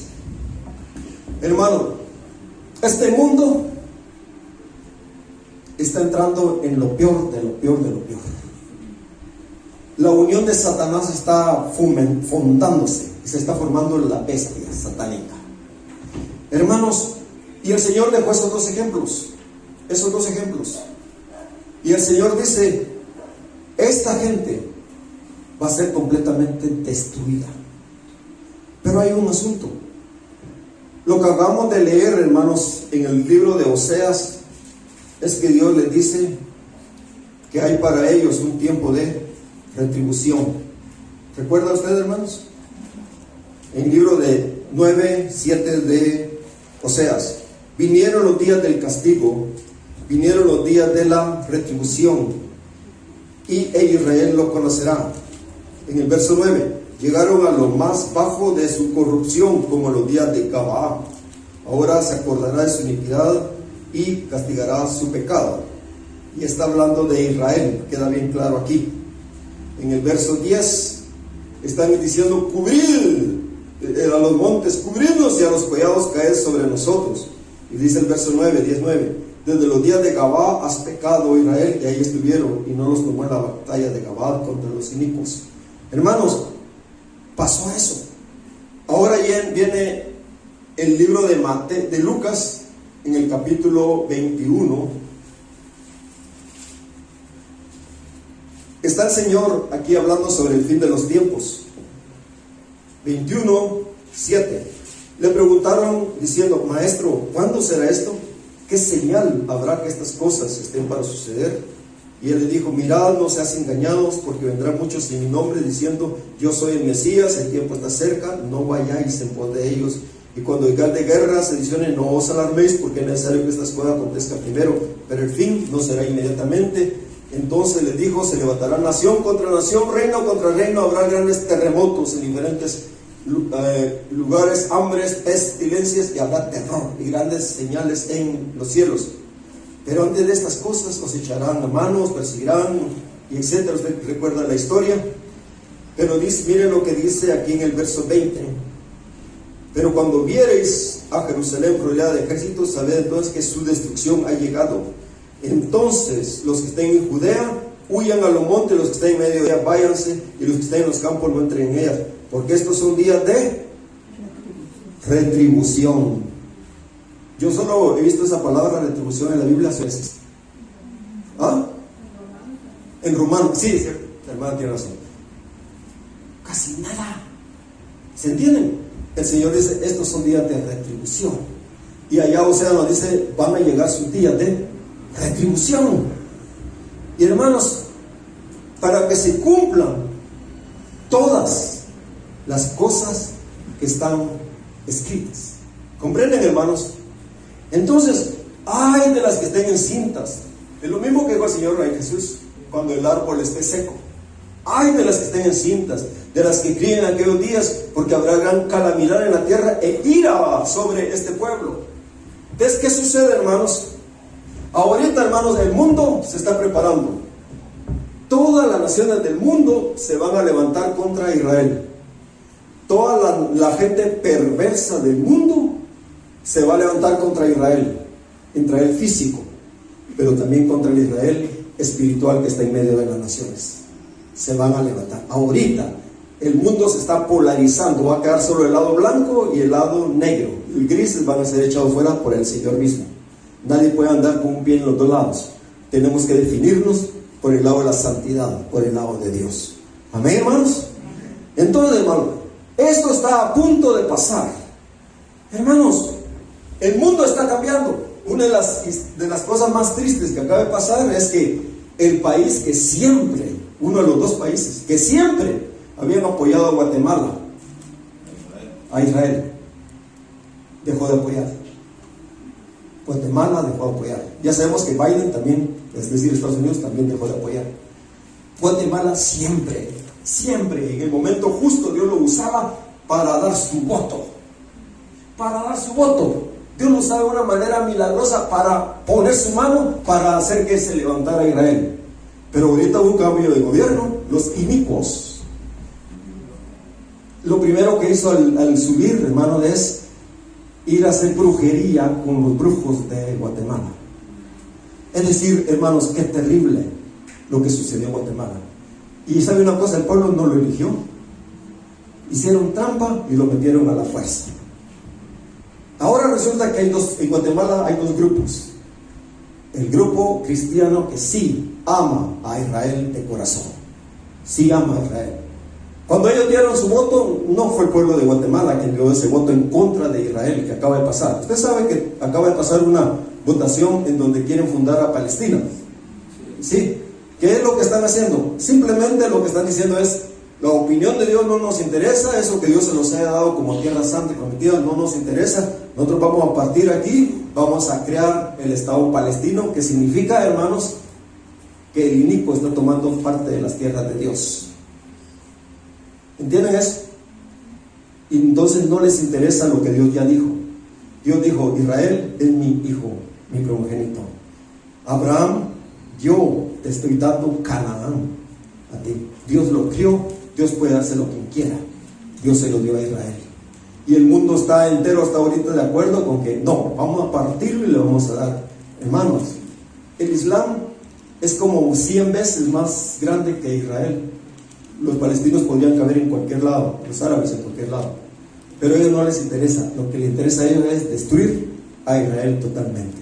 Hermano, este mundo está entrando en lo peor de lo peor de lo peor. La unión de Satanás está fundándose. se está formando la bestia satánica. Hermanos, y el Señor dejó esos dos ejemplos. Y el Señor dice, esta gente va a ser completamente destruida. Pero hay un asunto. Lo que acabamos de leer, hermanos, en el libro de Oseas, es que Dios les dice que hay para ellos un tiempo de retribución. ¿Recuerda usted, hermanos? En el libro de 9:7 de Oseas, vinieron los días del castigo, vinieron los días de la retribución, y Israel lo conocerá. En el verso 9, llegaron a lo más bajo de su corrupción, como los días de Gabaa. Ahora se acordará de su iniquidad y castigará su pecado. Y está hablando de Israel, queda bien claro aquí. En el verso 10 están diciendo, cubrid a los montes, cubridnos, y a los collados caed sobre nosotros. Y dice el verso 10:9, desde los días de Gabaa has pecado, Israel, y ahí estuvieron, y no los tomó en la batalla de Gabaa contra los inicuos. Hermanos, pasó eso. Ahora viene el libro de Lucas, en el capítulo 21. Está el Señor aquí hablando sobre el fin de los tiempos. 21:7. Le preguntaron diciendo, maestro, ¿cuándo será esto? ¿Qué señal habrá que estas cosas estén para suceder? Y él le dijo, mirad, no seas engañados, porque vendrán muchos en mi nombre diciendo, yo soy el Mesías, el tiempo está cerca, no vayáis en pos de ellos. Y cuando oigáis de guerras, sediciones, no os alarméis, porque es necesario que estas cosas acontezcan primero, pero el fin no será inmediatamente. Entonces les dijo, se levantará nación contra nación, reino contra reino, habrá grandes terremotos en diferentes lugares, hambres, pestilencias, y habrá terror y grandes señales en los cielos. Pero antes de estas cosas os echarán a manos, perseguirán, y etcétera. Usted recuerda la historia. Pero miren lo que dice aquí en el verso 20. Pero cuando viereis a Jerusalén rodeada de ejércitos, sabed entonces que su destrucción ha llegado. Entonces los que estén en Judea huyan a los montes, los que estén en medio de ella váyanse, y los que estén en los campos no entren en ellas, porque estos son días de retribución. Yo solo he visto esa palabra retribución en la Biblia 6 veces. ¿Ah? En Romanos, sí, la hermana tiene razón. Casi nada. ¿Se entienden? El Señor dice, estos son días de retribución. Y allá Osea nos dice, van a llegar sus días de retribución. Y hermanos, para que se cumplan todas las cosas que están escritas. ¿Comprenden, hermanos? Entonces, ay de las que estén encintas. Es lo mismo que dijo el Señor Rey Jesús cuando el árbol esté seco. Ay de las que estén encintas, de las que críen en aquellos días, porque habrá gran calamidad en la tierra e ira sobre este pueblo. Entonces, ¿qué sucede, hermanos? Ahorita, hermanos, el mundo se está preparando. Todas las naciones del mundo se van a levantar contra Israel. Toda la gente perversa del mundo se va a levantar contra Israel físico, pero también contra el Israel espiritual que está en medio de las naciones. Se van a levantar. Ahorita el mundo se está polarizando, va a quedar solo el lado blanco y el lado negro. El grises van a ser echados fuera por el Señor mismo. Nadie puede andar con un pie en los dos lados. Tenemos que definirnos por el lado de la santidad, por el lado de Dios. Amén, hermanos. Entonces, hermanos, esto está a punto de pasar. Hermanos, el mundo está cambiando. Una de las cosas más tristes que acaba de pasar es que el país que siempre, uno de los dos países que siempre habían apoyado a Guatemala, a Israel, dejó de apoyar. Guatemala dejó de apoyar. Ya sabemos que Biden también, es decir, Estados Unidos también dejó de apoyar. Guatemala siempre, en el momento justo Dios lo usaba para dar su voto. Dios lo usaba de una manera milagrosa para poner su mano para hacer que se levantara Israel. Pero ahorita hubo un cambio de gobierno, los inicuos. Lo primero que hizo al subir, hermano, es ir a hacer brujería con los brujos de Guatemala. Es decir, hermanos, qué terrible lo que sucedió en Guatemala. Y sabe una cosa, el pueblo no lo eligió. hicieron trampa y lo metieron a la fuerza. Ahora resulta que en Guatemala hay dos grupos. El grupo cristiano que sí ama a Israel de corazón, sí ama a Israel. Cuando ellos dieron su voto, no fue el pueblo de Guatemala quien dio ese voto en contra de Israel que acaba de pasar. Usted sabe que acaba de pasar una votación en donde quieren fundar a Palestina. ¿Sí? ¿Qué es lo que están haciendo? Simplemente lo que están diciendo es: la opinión de Dios no nos interesa, eso que Dios se los haya dado como tierra santa y prometida no nos interesa. Nosotros vamos a partir aquí, vamos a crear el Estado palestino, que significa, hermanos, que el inicuo está tomando parte de las tierras de Dios. ¿Entienden eso? Y entonces no les interesa lo que Dios ya dijo. Dios dijo: Israel es mi hijo, mi primogénito. Abraham, yo te estoy dando Canaán a ti. Dios lo crió, Dios puede dárselo quien quiera. Dios se lo dio a Israel. Y el mundo está entero hasta ahorita de acuerdo con que no, vamos a partirlo y le vamos a dar. Hermanos, el Islam es como 100 veces más grande que Israel. Los palestinos podrían caber en cualquier lado, los árabes en cualquier lado, pero a ellos no les interesa. Lo que les interesa a ellos es destruir a Israel totalmente.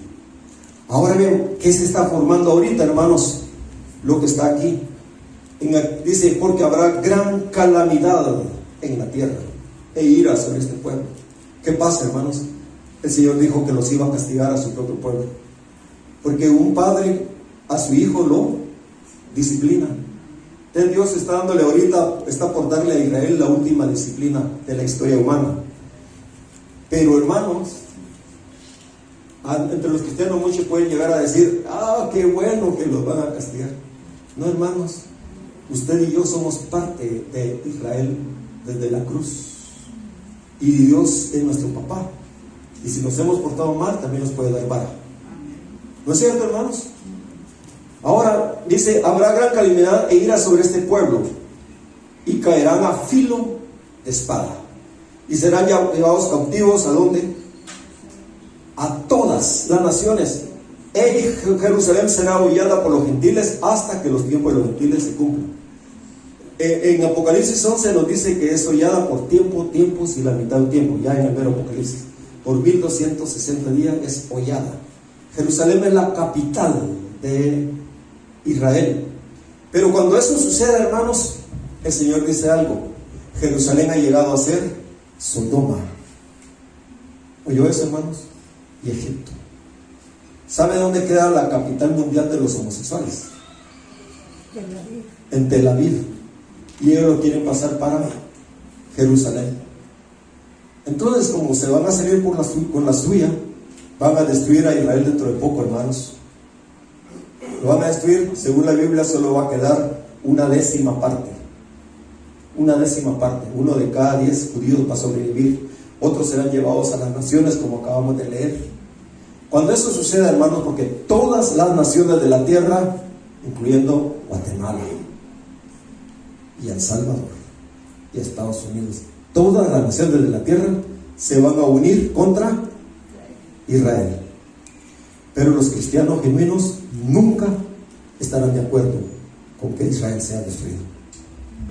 Ahora bien, ¿qué se está formando ahorita, hermanos? Lo que está aquí dice: porque habrá gran calamidad en la tierra e ira sobre este pueblo. ¿Qué pasa, hermanos? El Señor dijo que los iba a castigar a su propio pueblo, porque un padre a su hijo lo disciplina. Entonces Dios está dándole ahorita, está por darle a Israel la última disciplina de la historia humana. Pero, hermanos, entre los cristianos muchos pueden llegar a decir: ah, qué bueno que los van a castigar. No, hermanos, usted y yo somos parte de Israel desde la cruz, y Dios es nuestro papá, y si nos hemos portado mal también nos puede dar vara. ¿No es cierto, hermanos? Ahora dice: habrá gran calamidad e ira sobre este pueblo, y caerán a filo de espada, y serán llevados cautivos. ¿A dónde? A todas las naciones. Jerusalén será hollada por los gentiles hasta que los tiempos de los gentiles se cumplan. En Apocalipsis 11 nos dice que es hollada por tiempos y la mitad del tiempo. Ya en el mero Apocalipsis, por 1260 días es hollada. Jerusalén es la capital de Israel. Pero cuando eso sucede, hermanos, el Señor dice algo: Jerusalén ha llegado a ser Sodoma. ¿Oyó eso, hermanos? Y Egipto. ¿Sabe dónde queda la capital mundial de los homosexuales? En Tel Aviv. Y ellos lo quieren pasar para Jerusalén. Entonces, como se van a salir con la suya, van a destruir a Israel dentro de poco, hermanos. Lo van a destruir. Según la Biblia, solo va a quedar una décima parte. Una décima parte. 1 de cada 10 judíos va a sobrevivir. Otros serán llevados a las naciones, como acabamos de leer. Cuando eso suceda, hermanos, porque todas las naciones de la tierra, incluyendo Guatemala y El Salvador y Estados Unidos, todas las naciones de la tierra se van a unir contra Israel. Pero los cristianos genuinos nunca estarán de acuerdo con que Israel sea destruido.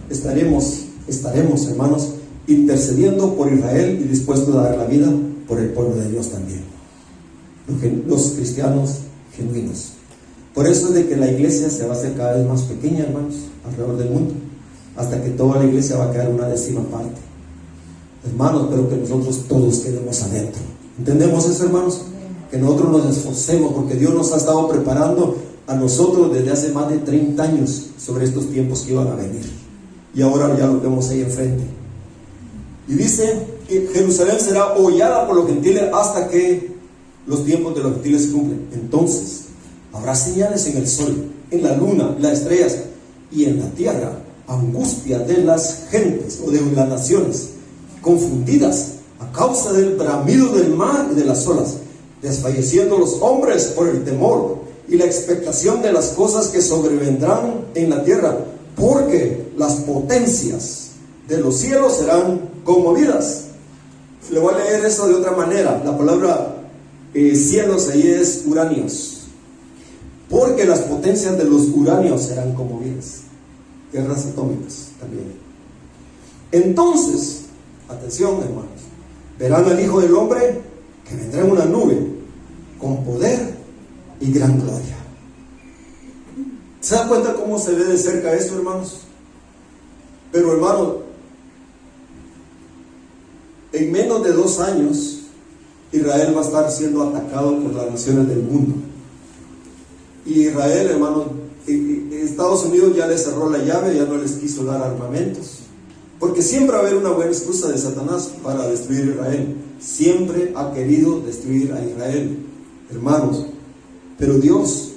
Estaremos, hermanos, intercediendo por Israel y dispuestos a dar la vida por el pueblo de Dios también. Los cristianos genuinos. Por eso es de que la iglesia se va a hacer cada vez más pequeña, hermanos, alrededor del mundo, hasta que toda la iglesia va a quedar una décima parte. Hermanos, pero que nosotros todos quedemos adentro. ¿Entendemos eso, hermanos? Que nosotros nos esforcemos, porque Dios nos ha estado preparando a nosotros desde hace más de 30 años sobre estos tiempos que iban a venir, y ahora ya los vemos ahí enfrente. Y dice que Jerusalén será hollada por los gentiles hasta que los tiempos de los gentiles se cumplen. Entonces habrá señales en el sol, en la luna, en las estrellas, y en la tierra angustia de las gentes o de las naciones, confundidas a causa del bramido del mar y de las olas, desfalleciendo los hombres por el temor y la expectación de las cosas que sobrevendrán en la tierra, porque las potencias de los cielos serán conmovidas. Le voy a leer eso de otra manera. La palabra cielos ahí es uranios, porque las potencias de los uranios serán conmovidas. Guerras atómicas también. Entonces, atención hermanos, verán al Hijo del Hombre que vendrá en una nube con poder y gran gloria. ¿Se da cuenta cómo se ve de cerca esto, hermanos? Pero hermanos, en menos de 2 años Israel va a estar siendo atacado por las naciones del mundo. Y Israel, hermanos, Estados Unidos ya les cerró la llave, ya no les quiso dar armamentos, porque siempre va a haber una buena excusa de Satanás para destruir a Israel. Siempre ha querido destruir a Israel, hermanos, pero Dios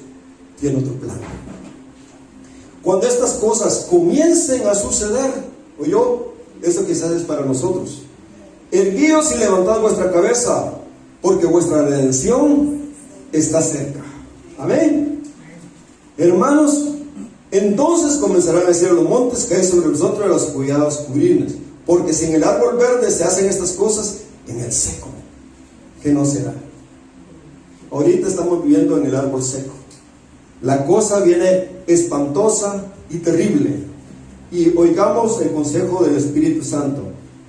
tiene otro plan. Cuando estas cosas comiencen a suceder, ¿oyó? Esto quizás es para nosotros. Erguíos y levantad vuestra cabeza, porque vuestra redención está cerca. Amén. Hermanos, entonces comenzarán a decir a los montes, caed sobre nosotros, a los collados cubrirnos. Porque si en el árbol verde se hacen estas cosas, en el seco, ¿qué no será? Ahorita estamos viviendo en el árbol seco. La cosa viene espantosa y terrible. Y oigamos el consejo del Espíritu Santo.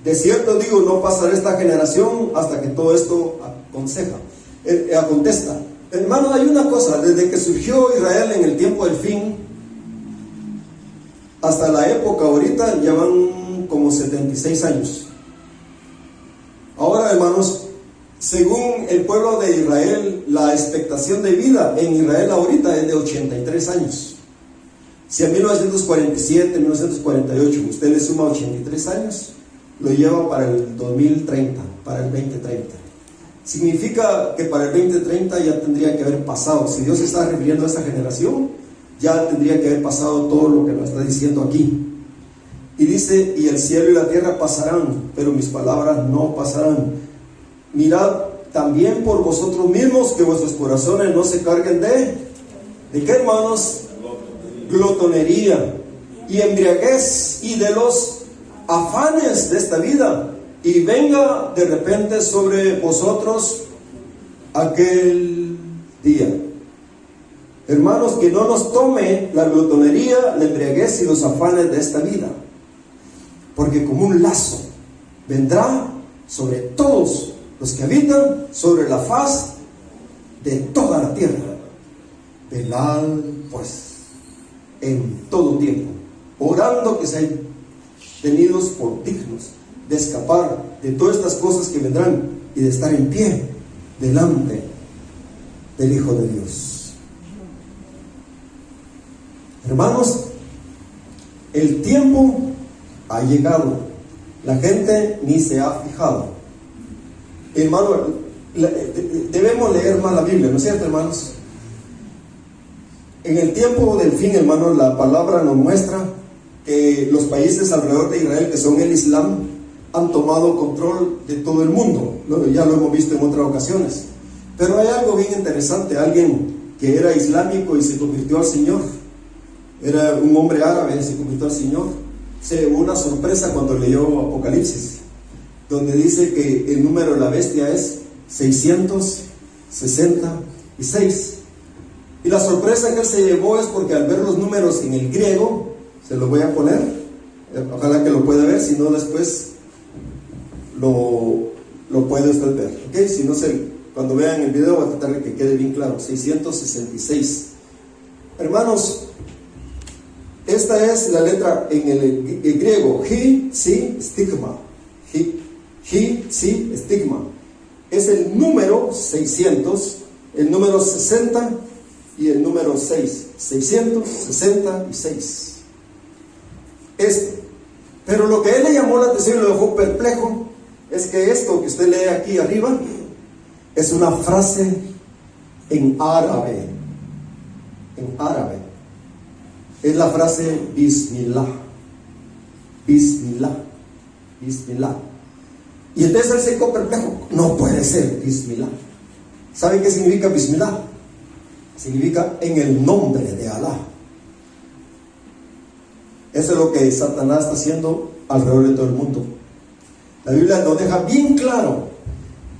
De cierto digo, no pasará esta generación hasta que todo esto acontezca. Hermano, hay una cosa, desde que surgió Israel en el tiempo del fin, hasta la época ahorita, ya van como 76 años. Ahora, hermanos, según el pueblo de Israel, la expectación de vida en Israel ahorita es de 83 años. Si a 1947, 1948, usted le suma 83 años, lo lleva para el 2030, para el 2030. Significa que para el 2030 ya tendría que haber pasado. Si Dios se está refiriendo a esta generación, ya tendría que haber pasado todo lo que nos está diciendo aquí. Y dice, y el cielo y la tierra pasarán, pero mis palabras no pasarán. Mirad también por vosotros mismos que vuestros corazones no se carguen ¿de qué, hermanos? Glotonería y embriaguez y de los afanes de esta vida, y venga de repente sobre vosotros aquel día. Hermanos, que no nos tome la glotonería, la embriaguez y los afanes de esta vida, porque como un lazo vendrá sobre todos los que habitan sobre la faz de toda la tierra. Velad pues en todo tiempo, orando que sean tenidos por dignos de escapar de todas estas cosas que vendrán y de estar en pie delante del Hijo de Dios. Hermanos, el tiempo ha llegado, la gente ni se ha fijado. Hermano, debemos leer más la Biblia, ¿no es cierto, hermanos? En el tiempo del fin, hermanos, la palabra nos muestra que los países alrededor de Israel, que son el Islam, han tomado control de todo el mundo. Ya lo hemos visto en otras ocasiones. Pero hay algo bien interesante. Alguien que era islámico y se convirtió al Señor, era un hombre árabe, se convirtió al Señor, se llevó una sorpresa cuando leyó Apocalipsis, donde dice que el número de la bestia es 666. Y la sorpresa que él se llevó es porque al ver los números en el griego, se los voy a poner, ojalá que lo pueda ver, si no después lo puede usted ver, ¿ok? Si no, cuando vean el video voy a tratar de que quede bien claro. 666. Hermanos, esta es la letra en el griego, He, Si, Stigma. He, Si, Stigma. Es el número 600, el número 60 y el número 6. 666. Pero lo que él le llamó la atención y lo dejó perplejo es que esto que usted lee aquí arriba es una frase en árabe. En árabe es la frase Bismillah. Bismillah. Bismillah. Y entonces él se quedó perplejo. No puede ser Bismillah. ¿Sabe qué significa Bismillah? Significa en el nombre de Alá. Eso es lo que Satanás está haciendo alrededor de todo el mundo. La Biblia nos deja bien claro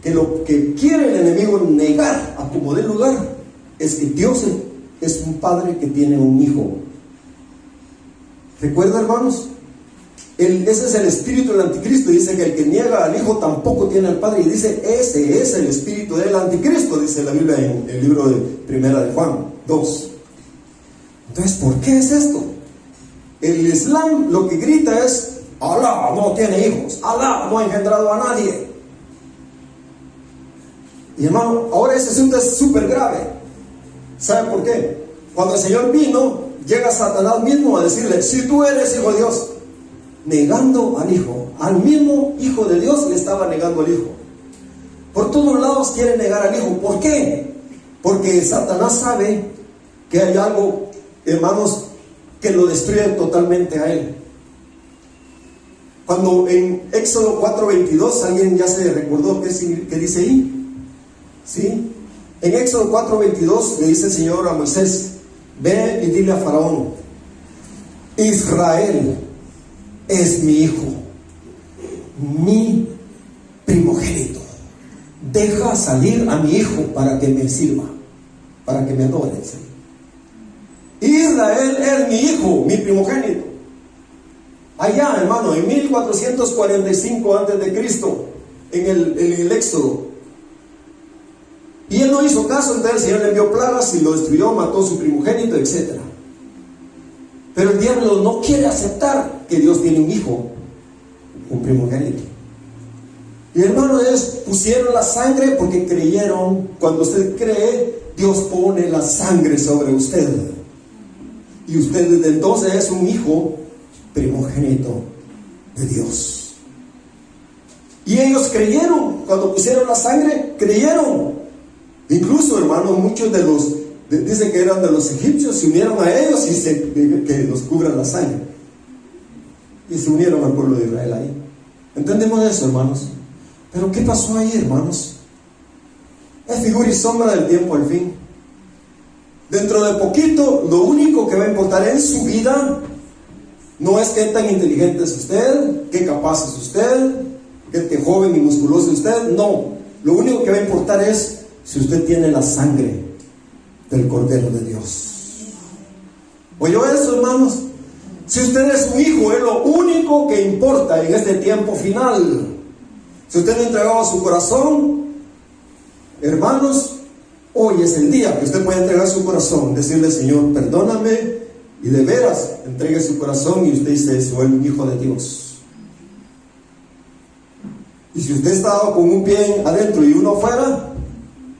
que lo que quiere el enemigo negar a como dé lugar es que Dios es un padre que tiene un hijo. ¿Recuerda, hermanos? Ese es el espíritu del anticristo. Dice que el que niega al Hijo tampoco tiene al Padre. Y dice, ese es el espíritu del anticristo, dice la Biblia en el libro de Primera de Juan 2. Entonces, ¿por qué es esto? El Islam lo que grita es: Alá no tiene hijos, Alá no ha engendrado a nadie. Y hermano, ahora ese asunto es súper grave. ¿Sabe por qué? Cuando el Señor vino, llega Satanás mismo a decirle: si tú eres hijo de Dios, negando al Hijo. Al mismo Hijo de Dios le estaba negando al Hijo. Por todos lados quiere negar al Hijo. ¿Por qué? Porque Satanás sabe que hay algo, hermanos, que lo destruye totalmente a él. Cuando en Éxodo 4:22, alguien ya se recordó qué dice ahí, ¿sí? En Éxodo 4:22 le dice el Señor a Moisés: ve y dile a Faraón, Israel es mi hijo, mi primogénito. Deja salir a mi hijo para que me sirva, para que me adore. Israel es mi hijo, mi primogénito. Allá, hermano, en 1445 antes de Cristo, en el Éxodo. Y él no hizo caso, entonces el Señor le envió plagas y lo destruyó, mató a su primogénito, etc. Pero el diablo no quiere aceptar que Dios tiene un hijo, un primogénito. Y hermano, ellos pusieron la sangre porque creyeron. Cuando usted cree, Dios pone la sangre sobre usted. Y usted desde entonces es un hijo primogénito de Dios. Y ellos creyeron, cuando pusieron la sangre, creyeron. Incluso, hermano, muchos de los, dicen que eran de los egipcios, se unieron a ellos y que los cubran la sangre. Y se unieron al pueblo de Israel ahí. ¿Entendemos eso, hermanos? Pero ¿qué pasó ahí, hermanos? Es figura y sombra del tiempo al fin. Dentro de poquito, lo único que va a importar en su vida no es qué tan inteligente es usted, qué capaz es usted, qué joven y musculoso es usted. No, lo único que va a importar es si usted tiene la sangre del Cordero de Dios. ¿Oyó eso, hermanos? Si usted es su hijo, es lo único que importa en este tiempo final. Si usted no ha entregado su corazón, hermanos, hoy es el día que usted puede entregar su corazón, decirle: Señor, perdóname, y de veras entregue su corazón y usted se vuelve un hijo de Dios. Y si usted está con un pie adentro y uno afuera,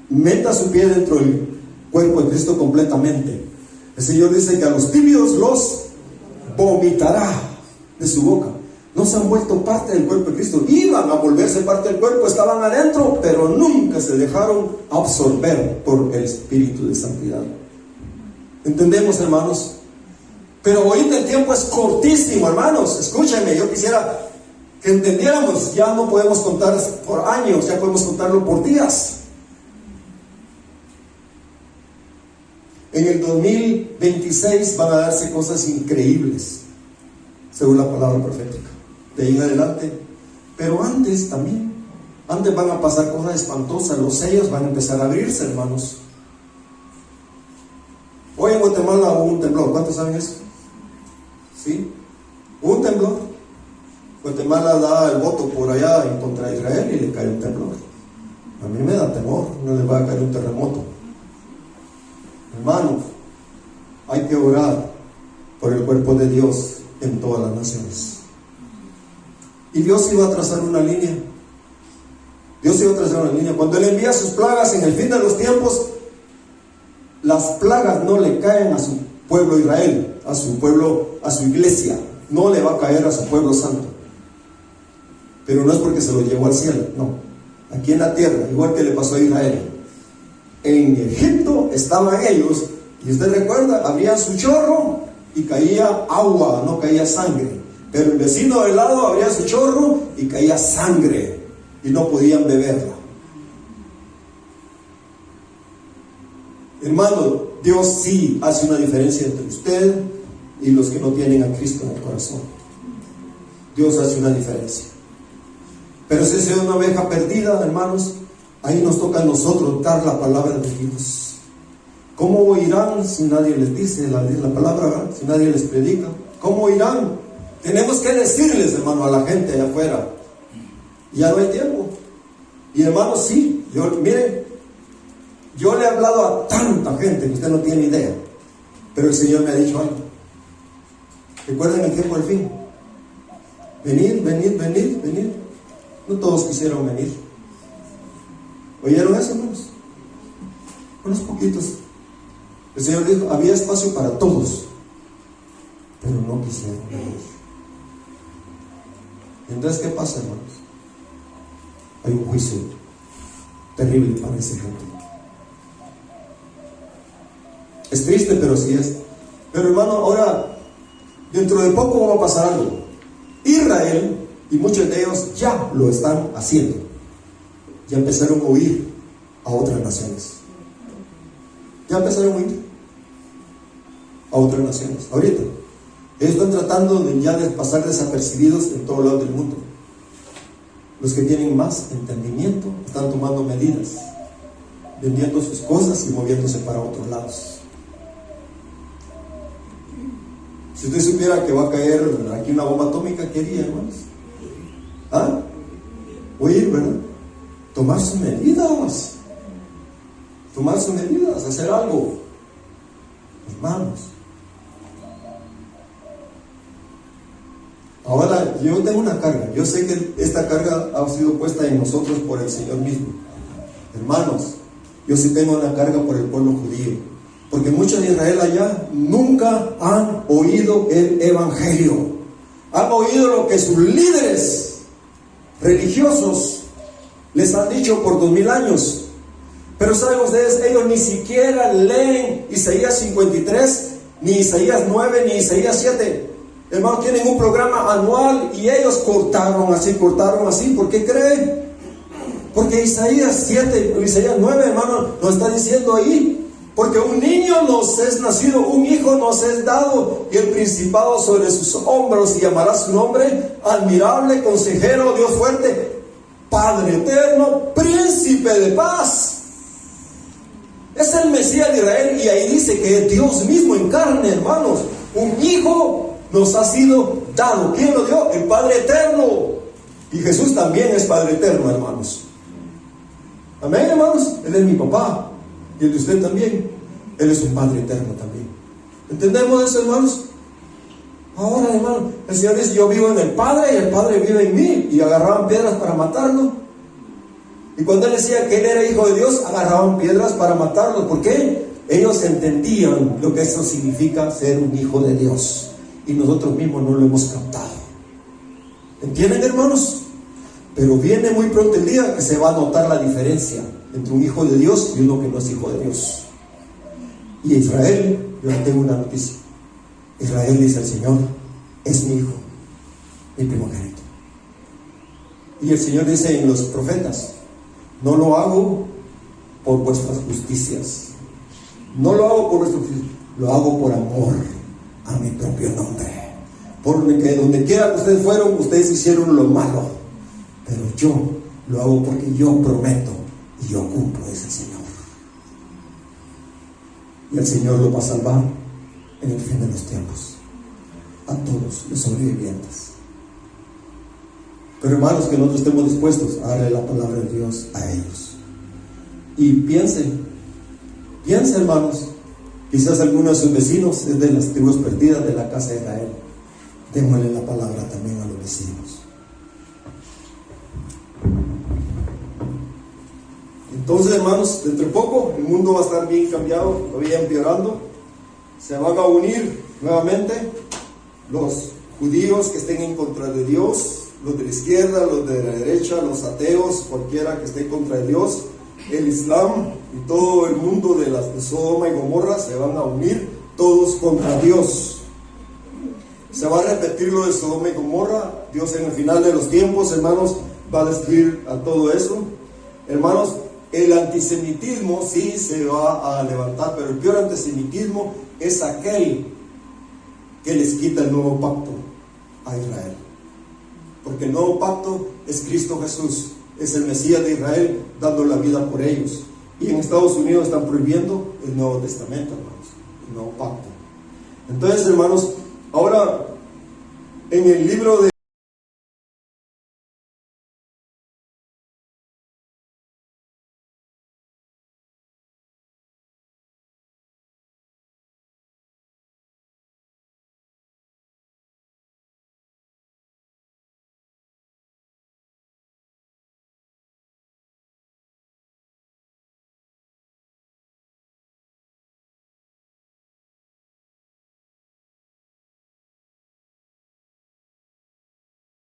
meta su pie dentro del cuerpo de Cristo completamente. El Señor dice que a los tibios los vomitará de su boca. No se han vuelto parte del cuerpo de Cristo. Iban a volverse parte del cuerpo, estaban adentro, pero nunca se dejaron absorber por el Espíritu de santidad. ¿Entendemos, hermanos? Pero ahorita el tiempo es cortísimo, hermanos. Escúchenme, yo quisiera que entendiéramos. Ya no podemos contar por años, ya podemos contarlo por días. En el 2026 van a darse cosas increíbles, según la palabra profética. De ahí en adelante. Pero antes también. Antes van a pasar cosas espantosas. Los sellos van a empezar a abrirse, hermanos. Hoy en Guatemala hubo un temblor. ¿Cuántos saben eso? ¿Sí? Hubo un temblor. Guatemala da el voto por allá en contra de Israel y le cae un temblor. A mí me da temor. No les va a caer un terremoto. Hermanos, hay que orar por el cuerpo de Dios en todas las naciones. Y Dios iba a trazar una línea. Dios iba a trazar una línea. Cuando Él envía sus plagas en el fin de los tiempos, las plagas no le caen a su pueblo Israel, a su pueblo, a su iglesia. No le va a caer a su pueblo santo. Pero no es porque se lo llevó al cielo, no. Aquí en la tierra, igual que le pasó a Israel. En Egipto estaban ellos, y usted recuerda, abrían su chorro y caía agua, no caía sangre. Pero el vecino del lado abría su chorro y caía sangre y no podían beberla. Hermano, Dios sí hace una diferencia entre usted y los que no tienen a Cristo en el corazón. Dios hace una diferencia. Pero si es una oveja perdida, hermanos, ahí nos toca a nosotros dar la palabra de Dios. ¿Cómo oirán si nadie les dice la palabra, ¿verdad? Si nadie les predica? ¿Cómo oirán? Tenemos que decirles, hermano, a la gente allá afuera. Ya no hay tiempo. Y hermano, sí, miren, yo le he hablado a tanta gente que usted no tiene idea. Pero el Señor me ha dicho algo. Recuerden el tiempo del fin. Venid, venid, venid, venid. No todos quisieron venir. ¿Oyeron eso, hermanos? Unos poquitos. El Señor dijo, había espacio para todos, pero no quisieron venir. Entonces, ¿qué pasa, hermanos? Hay un juicio terrible para esa gente. Es triste, pero sí es. Pero hermano, ahora, dentro de poco va a pasar algo. Israel, y muchos de ellos ya lo están haciendo. Ya empezaron a huir a otras naciones. Ya empezaron a huir a otras naciones. Ahorita, ellos están tratando de pasar desapercibidos en todo lado del mundo. Los que tienen más entendimiento están tomando medidas, vendiendo sus cosas y moviéndose para otros lados. Si usted supiera que va a caer aquí una bomba atómica, ¿qué haría, hermanos? ¿Ah? Huir, ¿verdad? Tomar sus medidas. Tomar sus medidas, hacer algo. Hermanos. Ahora, yo tengo una carga. Yo sé que esta carga ha sido puesta en nosotros por el Señor mismo. Hermanos, yo sí tengo una carga por el pueblo judío. Porque muchos de Israel allá nunca han oído el Evangelio. Han oído lo que sus líderes religiosos les han dicho por 2000 años. Pero saben ustedes, ellos ni siquiera leen Isaías 53, ni Isaías 9, ni Isaías 7. Hermanos, tienen un programa anual y ellos cortaron así. ¿Por qué creen? Porque Isaías 7, Isaías 9, hermano, nos está diciendo ahí. Porque un niño nos es nacido, un hijo nos es dado, y el principado sobre sus hombros, y llamará su nombre admirable, consejero, Dios fuerte, Padre eterno, príncipe de paz. Es el Mesías de Israel, y ahí dice que es Dios mismo en carne, hermanos. Un hijo nos ha sido dado. ¿Quién lo dio? El Padre eterno. Y Jesús también es Padre eterno, hermanos. Amén, hermanos. Él es mi papá. Y el de usted también. Él es un Padre eterno también. ¿Entendemos eso, hermanos? Ahora, hermano, el Señor dice, yo vivo en el Padre y el Padre vive en mí. Y agarraban piedras para matarlo. Y cuando Él decía que Él era hijo de Dios, agarraban piedras para matarlo. ¿Por qué? Ellos entendían lo que eso significa ser un hijo de Dios. Y nosotros mismos no lo hemos captado. ¿Entienden, hermanos? Pero viene muy pronto el día que se va a notar la diferencia entre un hijo de Dios y uno que no es hijo de Dios. Y Israel, yo le tengo una noticia. Israel, dice el Señor, es mi hijo, mi primogénito. Y el Señor dice en los profetas, no lo hago por vuestras justicias, no lo hago por vuestras justicias, lo hago por amor a mi propio nombre. Porque donde quiera que ustedes fueron, ustedes hicieron lo malo, pero yo lo hago porque yo prometo y yo cumplo, dice el Señor. Y el Señor lo va a salvar en el fin de los tiempos a todos los sobrevivientes. Pero hermanos, que nosotros estemos dispuestos a darle la palabra de Dios a ellos. Y piensen, hermanos, quizás alguno de sus vecinos es de las tribus perdidas de la casa de Israel. Démosle la palabra también a los vecinos. Entonces, hermanos, dentro de poco el mundo va a estar bien cambiado, todavía empeorando. Se van a unir nuevamente los judíos que estén en contra de Dios, los de la izquierda, los de la derecha, los ateos, cualquiera que esté en contra de Dios, el Islam y todo el mundo de Sodoma y Gomorra se van a unir todos contra Dios. Se va a repetir lo de Sodoma y Gomorra. Dios en el final de los tiempos, hermanos, va a destruir a todo eso. Hermanos, el antisemitismo sí se va a levantar, pero el peor antisemitismo es aquel que les quita el nuevo pacto a Israel. Porque el nuevo pacto es Cristo Jesús, es el Mesías de Israel dando la vida por ellos. Y en Estados Unidos están prohibiendo el Nuevo Testamento, hermanos, el nuevo pacto. Entonces, hermanos, ahora en el libro de